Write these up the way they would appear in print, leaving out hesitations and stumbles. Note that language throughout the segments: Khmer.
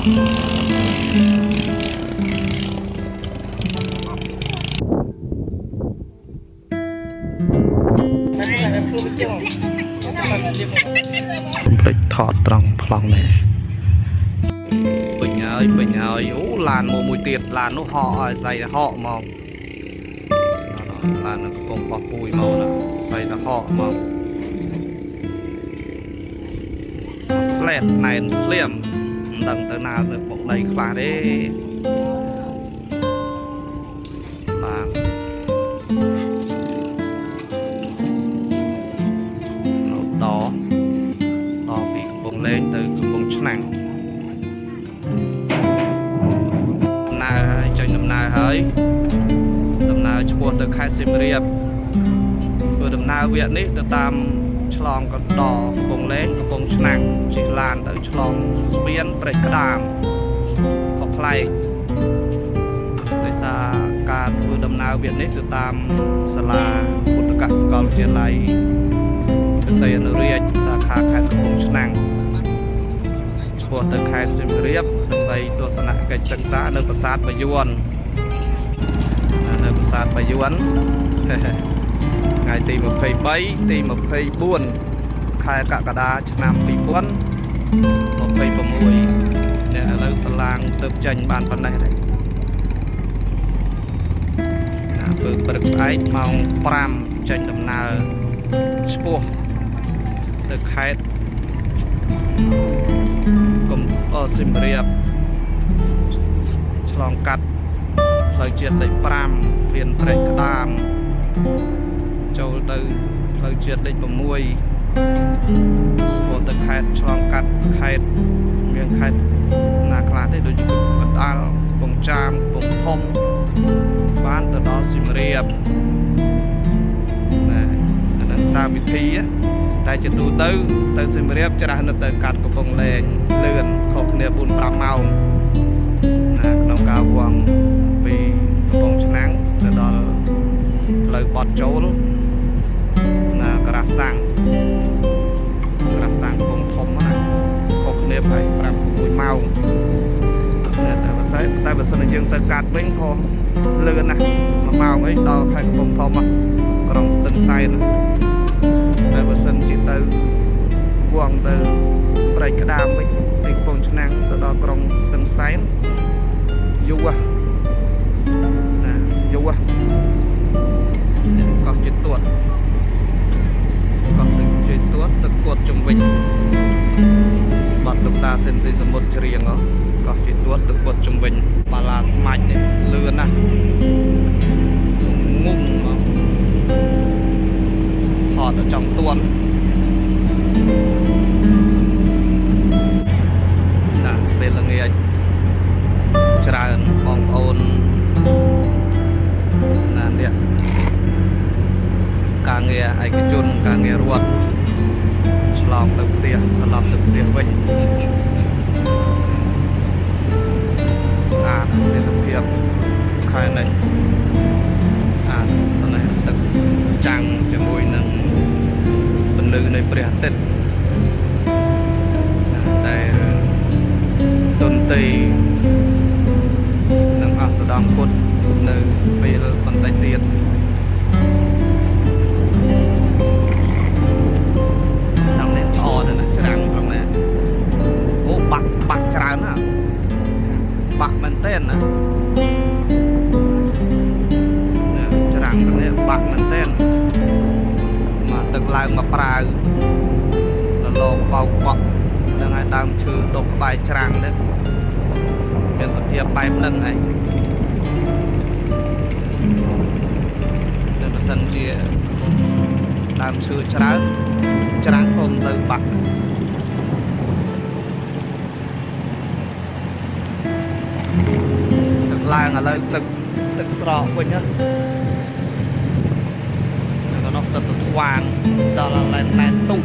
ไปถอดตรองพลองเลยbình ơi ú làn mùa mùi tiệt làn nó họ dày họ màu làn nó còn có bùi màu nè dày là họ màu lẹt này liềm đằng từ nào được một đầy khá đấy làn đó đó bị bùng lên từ bùng chức năng cho năm nay hơi năm nay chùa từ khai sim riệp vừa năm nay viện ấy từ tam chlong còn đỏ bùng lên bùng chức năng chỉ lan từ chlong biến break đàm học play từ xa cả vừa năm nay viện ấy từ tam sala bút cả school trên lại xây ở riêng xa khá khai bùng chức năng chùa từ khai sim riệp vậy tôi sẽ lại cách sắc xã nơi bờ sát Bà Yuan nơi bờ sát Bà Yuan ngày tìm một phây bấy tìm một phây buồn khai cả đá năm bị buồn một phây bầm mùi nè lâu sờ lang tập tranh bàn phần này đấy bực bực ấy mong pram tranh đầm nào sport từ khai cùng ở sim riệpลองกัดเลยเจียดได้ปรามเปลี่ยนเตะกระดามโจลตือเลยเจียดได้ประมวยโผล่ตะไคร้ลองกัดไข่เมียงไข่นาคลาได้โดยจุดกระดาลปงจามปงทมบ้านตะดอสิมเรียบนะอันนั้นตามวิธีแต่จะดูตื้อสิมเรียบจะได้นั่นเตะกัดกับปงแรงเลื่อนขบเนี่ยบุญปลาเมาน้องกาววงปีกระปงชนังจะดอเลยบอดโจลนะกระสังปงทมนะขบเนี่ยไปปรับปุยเมาแต่ภาษายังตะกัดเบ้งพอเลื่อนนะมาเมาไอ้ดอใครกระปงทมอ่ะกระดองสตึงไซน์แต่ภาษาจีตือวงตือไปกระดามไปปีกระปงชนังจะดอกระดองสตึงไซน์ยูอ่ะยูอ่ะก็จิตตัวก็ตึงจิตตัวตึกกดจมวิ่งบัดลูกตาเซนซีสมุทรเรียงเหรอก็จิตตัวตึกกดจมวิ่งปลาสมัยเนี่ยเลือนนะงุ้มถอดจังตัวน่ะเป็นละเงียจราบองโอนนั่นเนี่ยการเงียไอ้กระจุนการเงียรวดฉลองตึกเตี้ยฉลองตึกเตี้ยวิ่งในตึกเทียบใครในตอนนี้ตึกจังจะมวยหนึ่งเป็นลือในเปรียติดแต่ต้นตีสดองพุทธในปีคนใจเตียนทางนี้อ่อนนะจรังทางนี้โอ้ปักจรังนะปักมันเต้นนะจรังทางนี้ปักมันเต้นมาตึกลายมาปลายแล้วโลเบาเกาะยังไงตามชื่อดกใบจรังเนี่ยเป็นสเปียใบหนึ่งไงสันเจียตามชื่อจรังคมตือปักตึกลายอะไรตึกสระไปเนี่ยแล้วก็นกสตุวางดอลลาร์แมนตุ้ง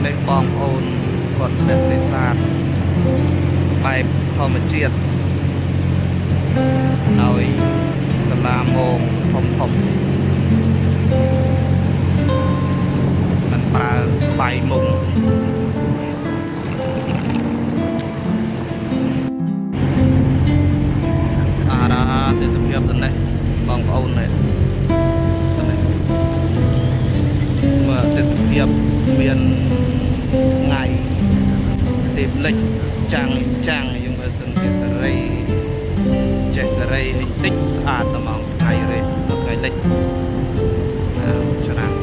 ในปองโอนกดเป็นในศาสตร์ไปธรรมเจียโดยสลามโมงผมมันปลา ស្បៃមុំអារ៉ាទិដ្ឋភាពទៅនេះបងប្អូននេះមើលទិដ្ឋភាពមានថ្ងៃទីលិចចាំងយើងមើលសិនជាសេរីចេះសេរីអីតិចស្អាតតែមកថ្ងៃរេថ្ងៃលិចច្រើន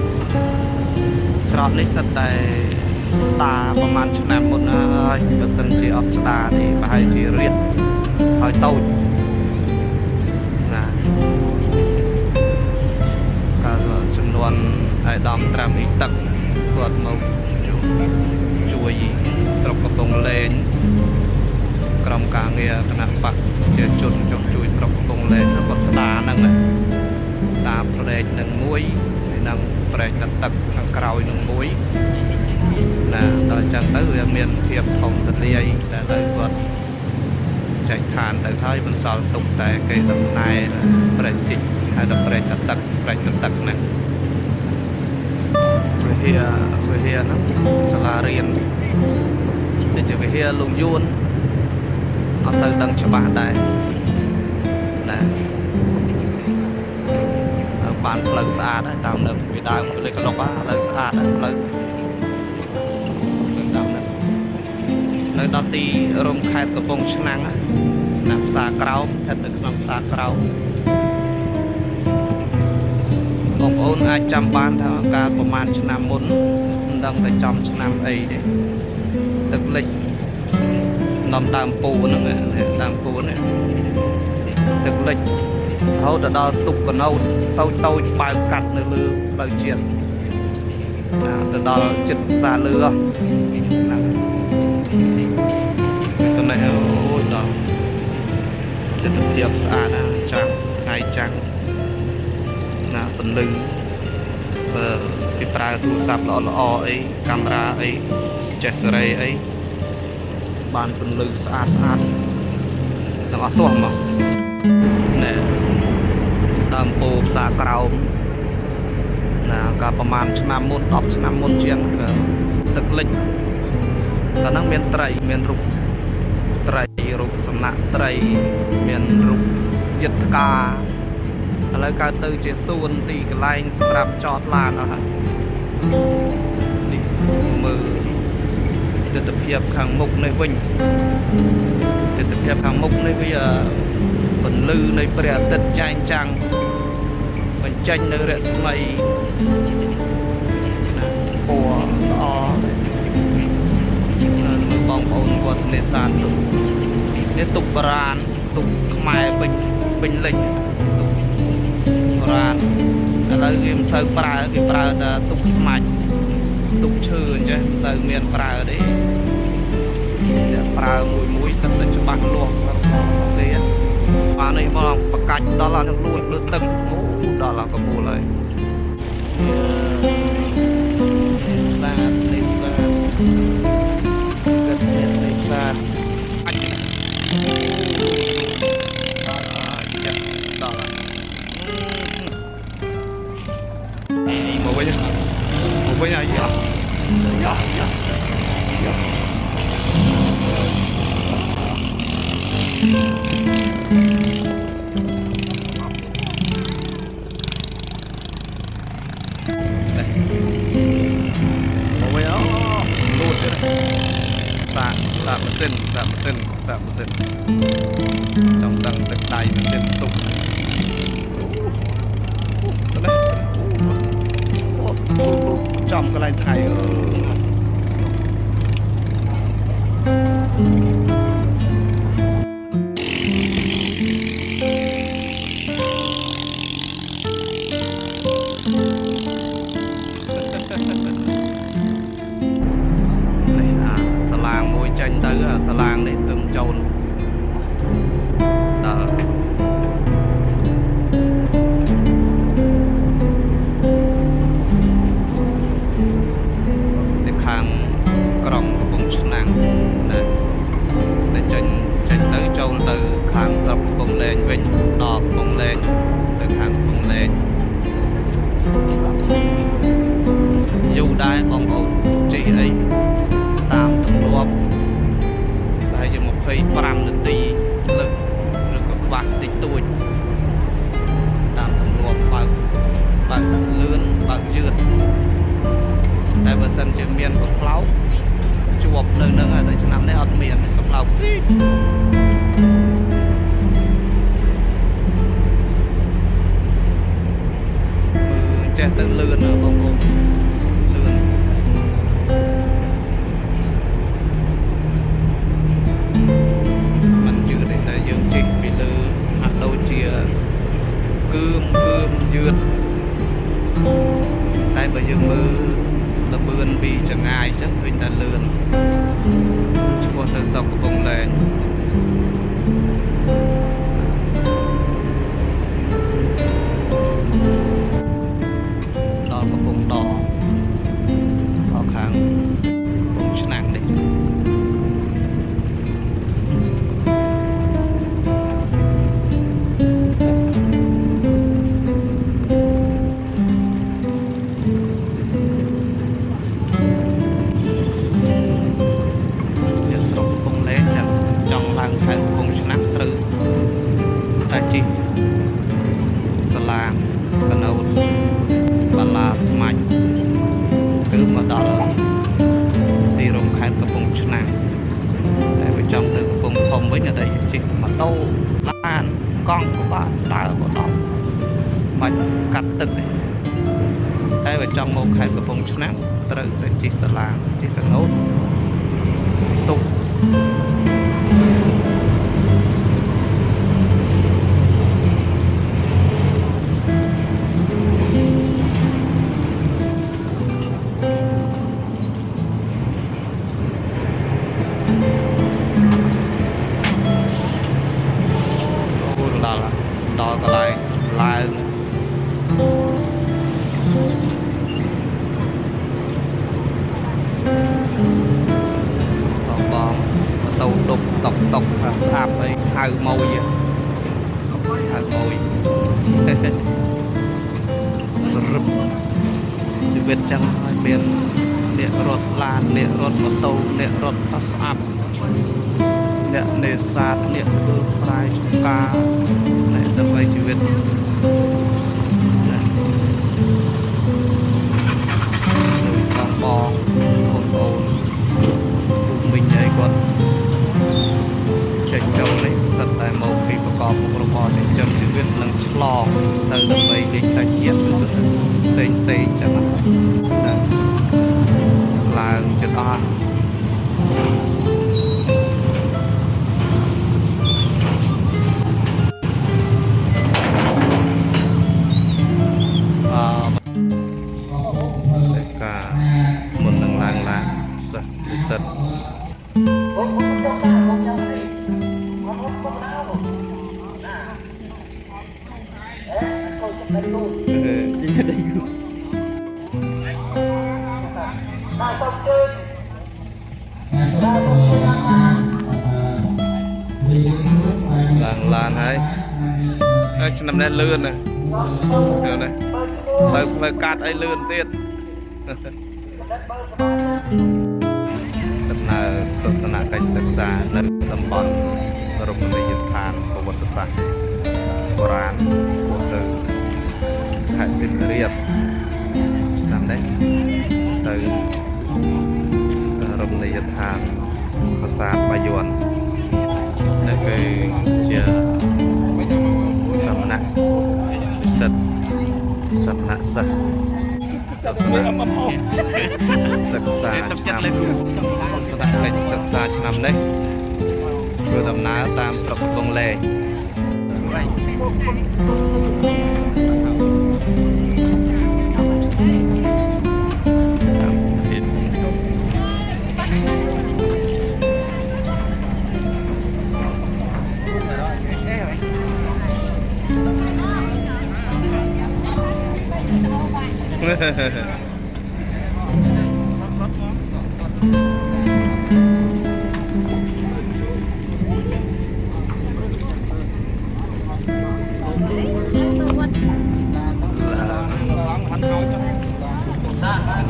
ស្រោះនេះសិតតែស្តាប្រហែលឆ្នាំមុនហើយបើសិនជាអត់ស្តាទេប្រហែលជារៀតហើយតូចណាកាលចំនួនអាយដាមត្រាំអ៊ីទឹកគាត់មកជួយស្រុកកំពង់លែងក្រុមការងារគណៈបកជាជនចុះជួយស្រុកកំពង់លែងក៏ស្ដាហ្នឹងតាមផ្លែកនឹងមួយនឹងប្រែកទឹកខាងក្រោយនឹងមួយណាដល់ចឹងទៅវាមានភាពធំទលាយតែទៅគាត់ចែកឋានទៅហើយមិនសល់ទុកតែគេដំណើរប្រែកជីកហើយដល់ប្រែកទឹកហ្នឹងវិហារហ្នឹងសាលារៀនដូចជាវិហារលោកយួនអត់សូវដឹងច្បាស់ដែរណាបានផ្លូវស្អាតហើយតាមនៅពីដើមលេខក្លុកឥឡូវស្អាតហើយផ្លូវតាមនៅដល់ទីរំខេត្តកំពង់ឆ្នាំងណាផ្សារក្រោមស្ថិតនៅក្នុងផ្សារក្រោមបងប្អូនអាចចាំបានថាកាលប្រហែលឆ្នាំមុនមិនដឹងតែចំឆ្នាំអីទេទឹកលិចនាំដើមពូហ្នឹងដើមពូនេះទឹកលិចរហូតដល់ទុកកណូតតូចបើកកាត់នៅលើផ្លូវជាតិទៅដល់ចិត្តផ្សារលឺហ្នឹងតំណែងអូយដល់ទិដ្ឋភាពស្អាតណាចាំងថ្ងៃចាំងណាពលឹងពីប្រើទូរស័ព្ទល្អអីកាមេរ៉ាអីចេះសេរីអីបានពលឹងស្អាតទាំងអស់ទាស់មកណែដើមពោផ្សារក្រោមណាកាលប្រហែលឆ្នាំមុន10ឆ្នាំមុនជាងទឹកលិចកាលហ្នឹងមានត្រីមានរូបត្រីរូបសំណាក់ត្រីមានរូបយិត្តការឥឡូវកើតទៅជាសួនទីកន្លែងសម្រាប់ចតឡានអស់ហើយនេះមើលទិដ្ឋភាពខាងមុខនេះវិញទិដ្ឋភាពខាងមុខនេះវាពន្លឺនៃព្រះអាទិត្យចែងចាំងបញ្ចេញនៅរស្មីពណ៌ល្អបងប្អូនគាត់នេសាទទុកនេះទុកបរានទុកខ្មែរពេញលេញទុកបរានឥឡូវគេមិនសូវប្រើគេប្រើតែទុកស្មាច់ទុកឈើអញ្ចឹងមិនសូវមានប្រើទេប្រើមួយសិនតែច្បាស់លាស់ទេបាននេះមកបកាច់ដល់ឡើងលួចលើទឹកអូដល់ឡើងកមូលហើយសាទនេះសាទកិត្តនេះសាទដល់មកវិញអាយយ៉ាសាកម៉ាស៊ីនចង់ដឹងទឹកដៃម៉ាស៊ីនទុកចំកន្លែងថៃចេញទៅសាឡាងនេះទៅចូលដល់នៅខាងក្រុងកំពង់ឆ្នាំងណាតែចេញទៅចូលទៅខាងស្រុកកំពង់លែងវិញដល់កំពង់លែងទៅខាងកំពង់លែងយូរដែរបងប្អូន អីតាមទម្លាប់តែជា25នាទីលើកឬក៏ខ្វះតិចតួចតាមទម្លាប់បើកលឿនបើកយឺតតែបើសិនជាមានកំប្លោកជាប់នៅនឹងហើយតែឆ្នាំនេះអត់មានកំប្លោកទេចេះទៅលឿនបងប្អូនលឿនมันយឺតតែយើងជិះពីលើហាក់ដូចជាគឿមយឺតតែបើយើងមើលល្បឿនពីចង្ងាយចឹងឃើញតែលឿនឆ្ពោះទៅស្រុកកំពង់លែងដល់កំពង់ដដល់ខាងកំពង់ឆ្នាំងនេះខេត្តកំពង់ឆ្នាំងត្រូវតែជិះសាឡាងកណូតបាឡាស្មាច់គឺមកដល់ទីក្រុងខេត្តកំពង់ឆ្នាំងតែបើចង់ទៅកំពង់ធំវិញអត់ជិះម៉ូតូឡានកង់ក៏បានដើរក៏ដល់មិនកាត់ទឹកទេតែបើចង់មកខេត្តកំពង់ឆ្នាំងត្រូវតែជិះសាឡាងជិះកណូតទុកដល់កន្លែងឡើងបងម៉ូតូដប់តុកស្អាប់អីហៅម៉ួយរឹបជីវិតចឹងហើយមានអ្នករត់ឡានអ្នករត់ម៉ូតូអ្នករត់ស្អាប់អ្នកនេសាទអ្នកធ្វើស្រែចម្ការអ្នកដើម្បីជីវិតបងបងមិញអីគាត់ចេញចូលនេះសិតតែមកពីប្រកបមុខរបរចិញ្ចឹមជីវិតនិងឆ្លងទៅដើម្បីលេខសាច់ជាតិផ្សេងចឹងណាឡើងចិត្តអស់មុននឹងឡើងសិស្សនិស្សិតឡើងហើយឆ្នាំនេះលឿនណាទៅមើលកាត់អីលឿនទៀតដំណើរទស្សនកិច្ចសិក្សានៅតំបន់រមណីយដ្ឋានប្រវត្តិសាស្ត្របុរាណពោលទៅខេត្តសៀមរាបឆ្នាំនេះទៅរមណីយដ្ឋានប្រាសាទបាយ័នដែលគឺជាសំណាក់សិទ្ធិសំណាក់សិស្សសិក្សាឆ្នាំសិក្សាឆ្នាំនេះធ្វើដំណើរតាមស្រុកកំពង់លែង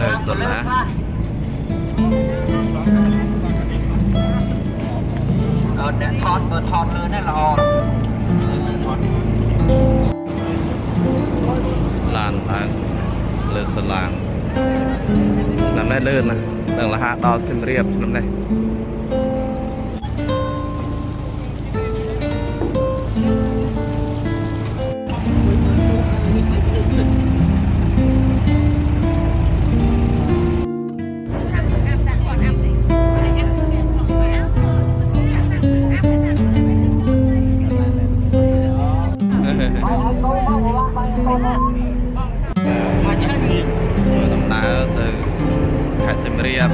លើសណា อดเปิดทอดเลยนั่นละออด ลานเลือสลานน้ำได้เลื่อนนะเรื่องละหะดอซิมเรียบน้ำได้ដំណើរទៅខេត្តសៀមរាប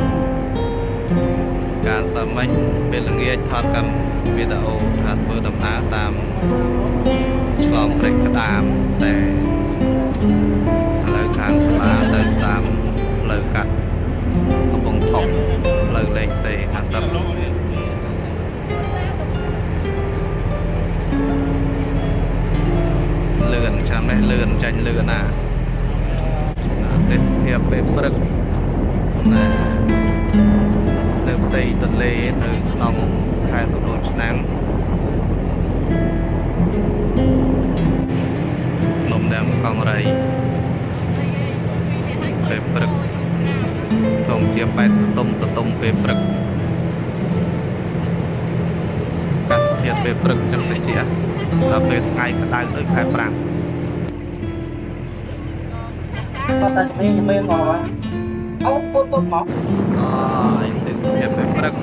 ការសាមិញពេលល្ងាចថតកម្មវីដេអូថាធ្វើដំណើរតាមឆ្លងព្រែកក្តាមតែឥឡូវខាងស្លាទៅតាមផ្លូវកាត់កំពង់ធំផ្លូវលេខC50លឿនចាំនេះលឿនចាញ់លឿនណាទេសភាពពេលព្រឹកណានៅផ្ទៃទន្លេនៅក្នុងខេត្តកំពង់ឆ្នាំងនំដាំកង់រៃពេលព្រឹកធំជាបែបស្ទុំពេលព្រឹកអាកាសធាតុពេលព្រឹកចឹងទៅជាដល់ពេលថ្ងៃក្តៅដូចខែប្រាំងគាត់តែជំនាញមកបាទអូពុតមកអើយទឹកភាពពេលព្រឹក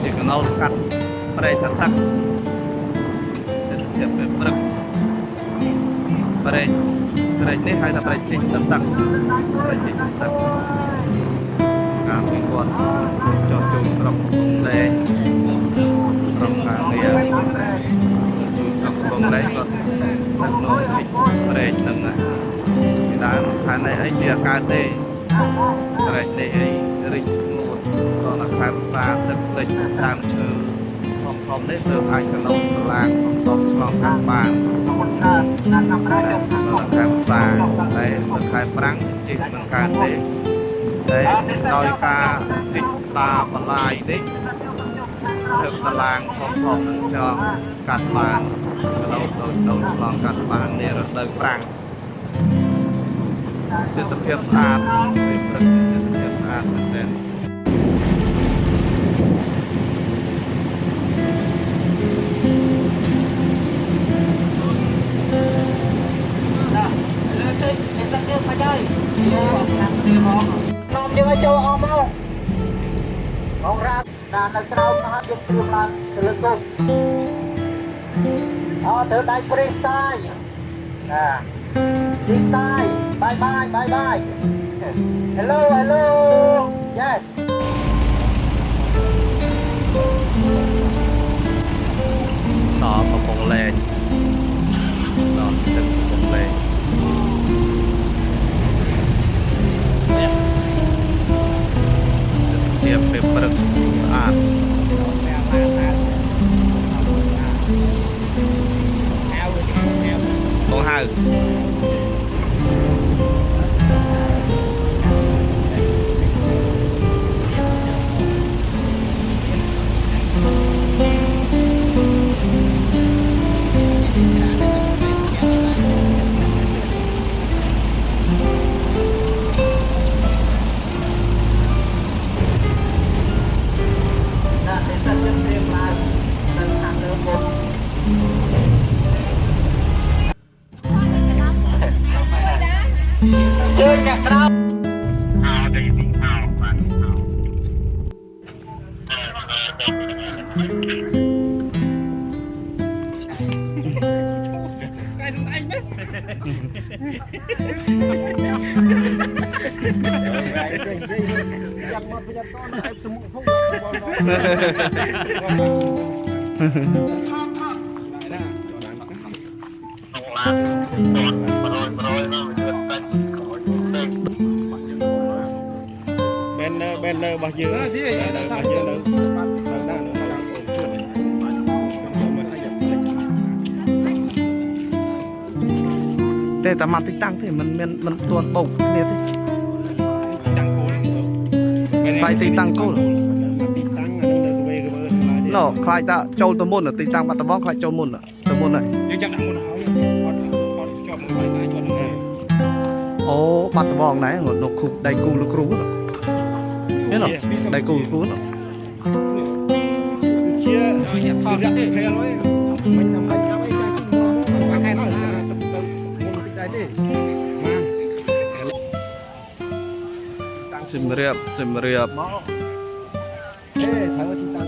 ជាកណោតកាត់ប្រេកទឹកទឹកភាពពេលព្រឹកប្រេកនេះហៅថាប្រេកជីកទឹកទឹកប្រេកជីកទឹកទឹកការពីគាត់ចោះចូលស្រុកលេងក្រុមការងារចូលស្រុកកំពង់លេងគាត់ទឹកនោះជីកប្រេកហ្នឹងណាដើមខាងនេះអីជាកើតទេត្រែកនេះអីរីកស្ងួតក៏នៅខេត្តផ្សារទឹកតិចដើមឈើធំនេះទើបអាចកណូតស្លាកកំតបឆ្លងកាត់បាននៅខេត្តផ្សារតែនៅខេត្តប្រាំងជីកមិនកើតទេតែដោយការជីកស្ដាបន្លាយនេះទើបស្លាងធំនឹងចងកាត់បានកណូតដូចឆ្លងកាត់បាននារដូវប្រាំងទិដ្ឋភាពស្អាតពេលព្រឹកទិដ្ឋភាពស្អាតមែនទែននាំយើងឲ្យចូលអស់មកបងរ៉ាដល់នៅក្រៅនោះយើងគ្រឿងឡើងទៅលើគុំធ្វើដៃព្រីស្ទាយព្រីស្ទាយបាយ hello yes ដល់កំពង់លែងដល់ទឹកកំពង់លែងភាពពេលព្រឹកស្អាតបងហៅជើញអ្នកក្រៅយ៉ាងមកប្រយ័ត្នតឲ្យសមុខផងបងនៅរបស់យើងរបស់យើងនៅតែតែមកទីតាំងទេមិនមានមិនទាន់បោកគ្នាទេទីតាំងគោល Sai thì tăng cô. Nó ណោខ្លាចតាចូលទៅមុនទីតាំងបាត់ដំបងខ្លាចចូលមុនទៅមុនហើយ យើងចាំដាក់មុនហើយអត់ជាប់មួយបាយជាប់នឹង អូបាត់ដំបងណែនោះគ្រូដៃគូលោកគ្រូនេះណោដៃគូលោកគ្រូណោ ជាថតទេហេឡយមិនចាំបាច់ចាំអីចាំមកខែនោះមុនតិចទេសិមរៀបមកអេត្រូវទីតាំ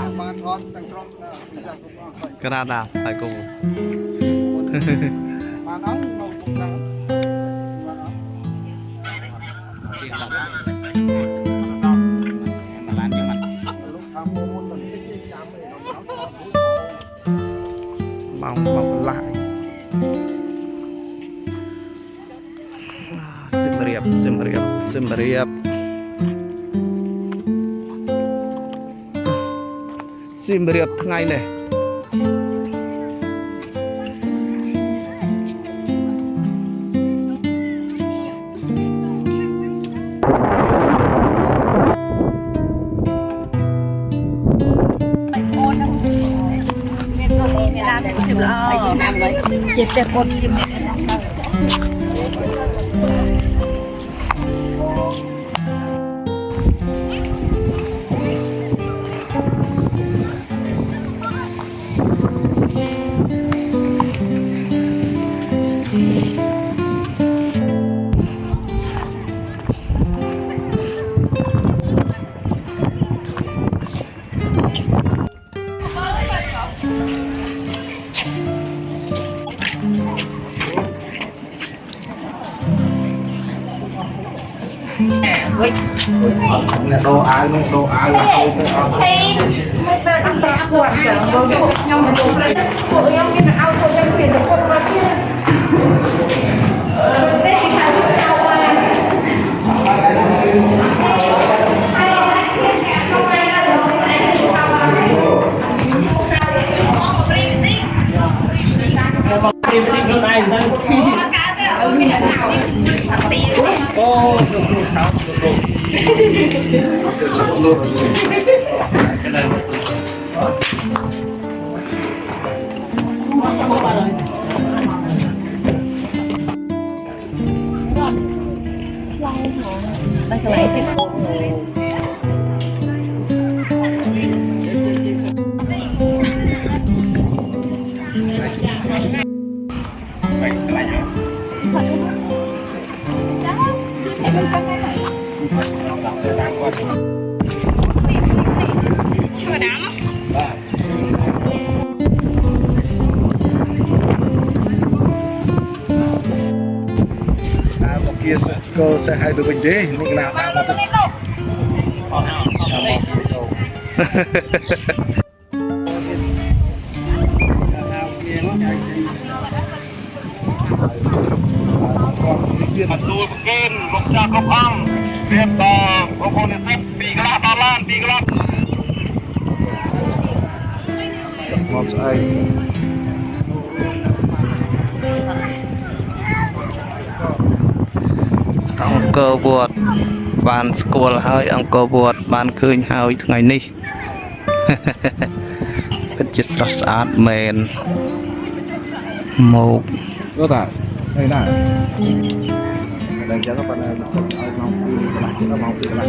ង បានថតទាំងក្រុមក្រាដាដៃគូ បានអត់នៅក្នុងហ្នឹងជាងដល់បានជាមិនលោកខាងមុនមិនតិចចាំឯងដល់ថតមកបន្លាយសិមរៀបថ្ងៃនេះជាផ្ទះកូនជា đồ áo là thôi thôi thì một về ăn tẻ quạt trở vô nhau mà đủ đấy của nhau như là ao thôi em phải được con mà kia đây thì phải được chào kia cô sẽ hai đứa mình đi mình làm mặt đuôi một kênh một cha công ăn tiếp đò có con tiếp bị cái ba lan bị cái mong saiអង្គរវត្តបានស្គាល់ហើយអង្គរវត្តបានឃើញហើយថ្ងៃនេះពិតជាស្រស់ស្អាតមែនមក có tại đây nè đây cho các bạn ai mong cứ nó mong cứ lại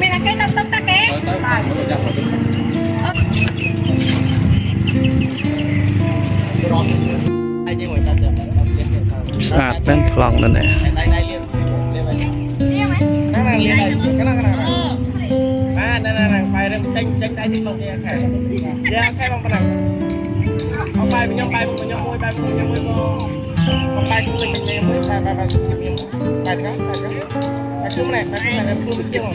mình là cái tâm tâm ta kếស្អាតមែនប្លង់នេះណា phải đem tranh tay thì không nghe khai khai bằng cái ông bài mình bài mình nhau môi ông bài của mình mới bài cái cứ này em cứ biết chưa không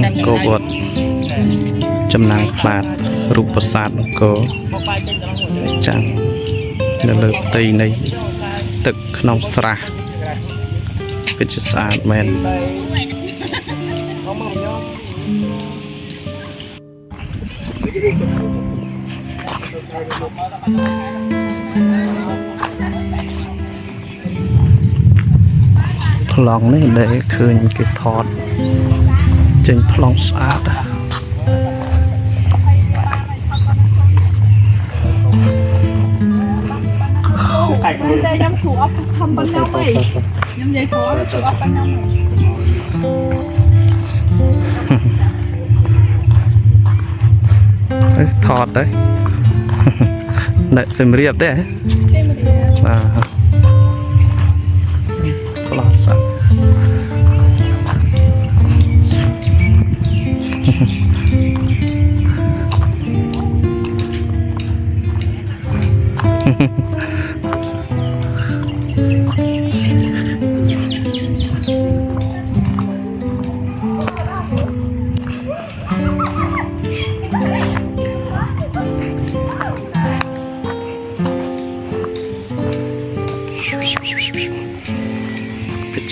អង្គរវត្តចំណាំងបាទរូបប្រាសាទអង្គរចាំងនៅលើផ្ទៃនៃទឹកក្នុងស្រះពិតជាស្អាតមែន không mừng nhau ប្លង់នេះដែលឃើញគេថតចេញប្លង់ស្អាត តែខ្ញុំសួរអត់ខំប៉ុណ្ណឹងហីខ្ញុំនិយាយធေါ်សួរអត់ប៉ុណ្ណឹងហី ថតទៅអ្នកសំរៀបទេ ចេះមកទៀត បាទប្លង់ស្អាត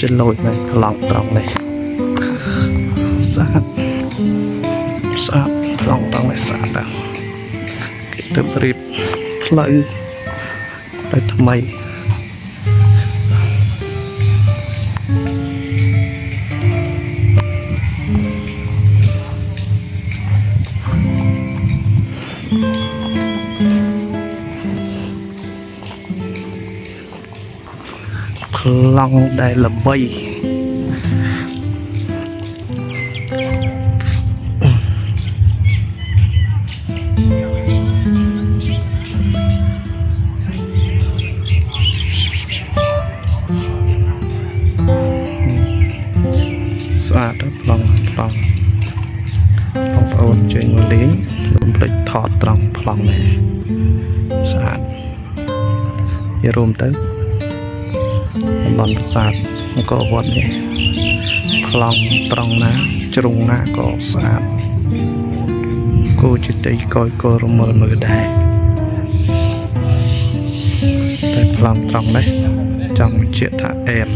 จะโหลดเลยลองตรงเลยสะอาดสะอาดลองตรงเลยสะอาดอ่ะkita beri playได้ทำไมพลังได้ละใบสะอาดพลังโอนเจงมาเลี้ยงลมพลิกถอดตรังพลังเลยสะอาดอย่ารวมtớiบอลประสาทมันก็วัดนี่พลังตรงนะจรุงนะก็สะอาดกูจิตใจก้อยก็รมมือได้แต่พลังตรงđấy trong chuyện thả em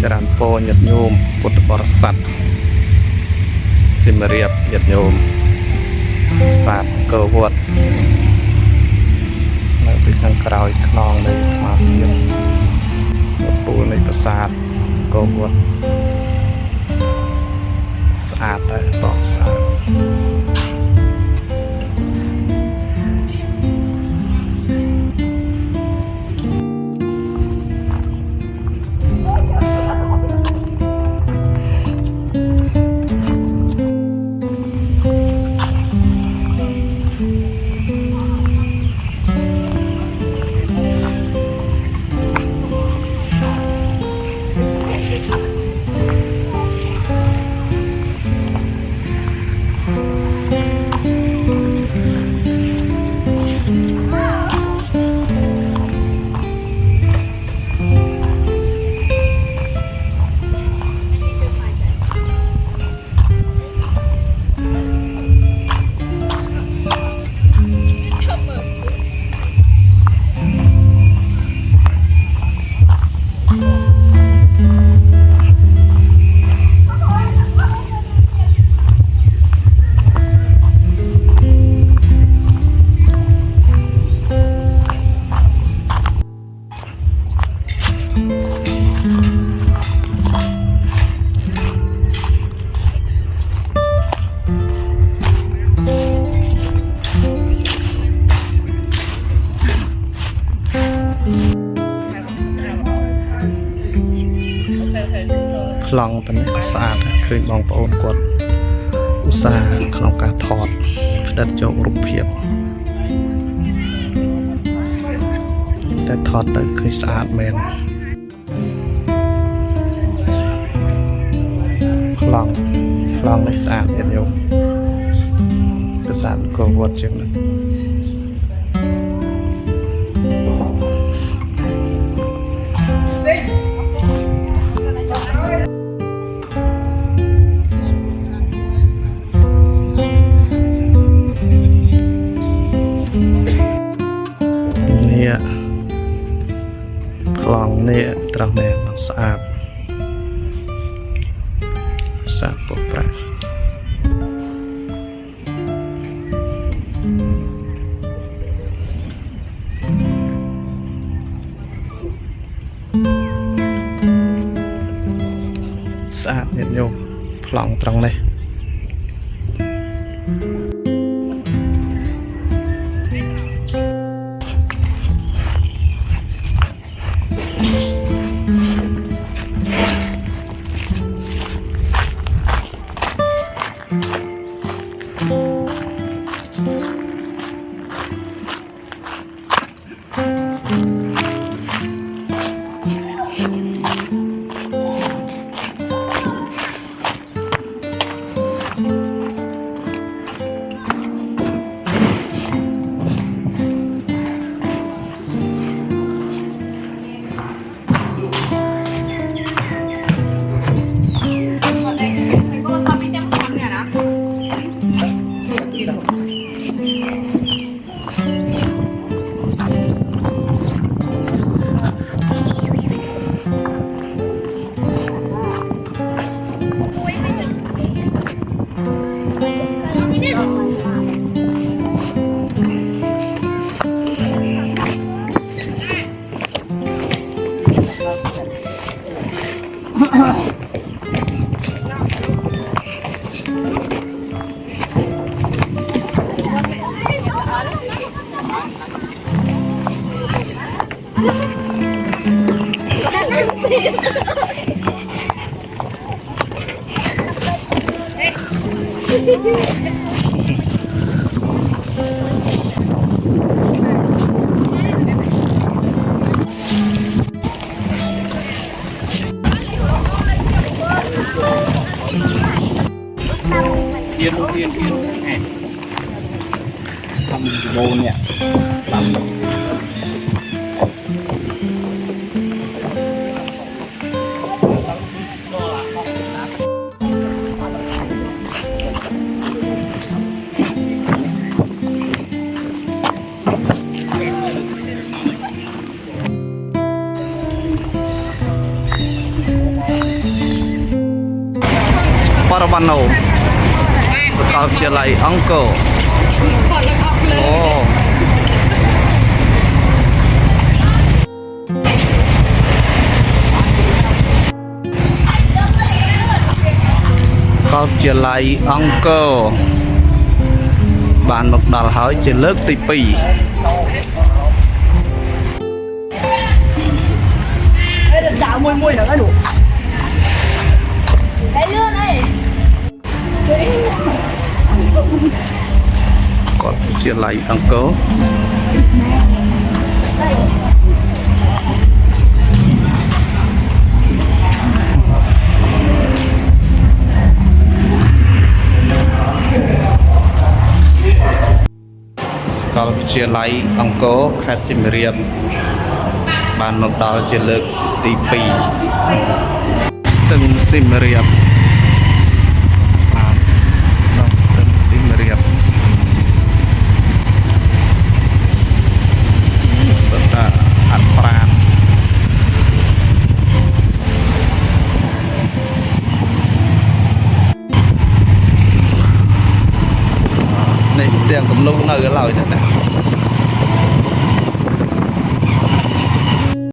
จรันโปญญโยมพุทธบริษัทสิมเรียบญญโยมศาสตร์เกวดในปีข้างกลางคลองในมาเพียงปูในประสาทเกวดสะอาดได้บอกสะอาด ប្លង់តនេះស្អាតឃើញបងប្អូនគាត់ឧស្សាហ៍ក្នុងការថតផ្ដិតយករូបភាពតែថតទៅឃើញស្អាតមែនប្លង់នេះស្អាតទៀតយោភាសាក៏វត្តជាងនេះប្លង់នេះត្រង់នេះស្អាតពុះប្រាក់ស្អាតញាតិញោមប្លង់ត្រង់នេះYên Thăm vô nè Làm Parabano Bekal Jelai Angko Oh Bekal Jelai Angko Bạn một đào hỏi trên lớp tí pì Dạo mùi nữa đủ Cái lươn này còn chia lại ăn cớ kalau chia lại ăn cớ khai sim riêng bàn một đào chia lực tí pì từng sim riêng tiếng cầm lông nơi cái lòi thế này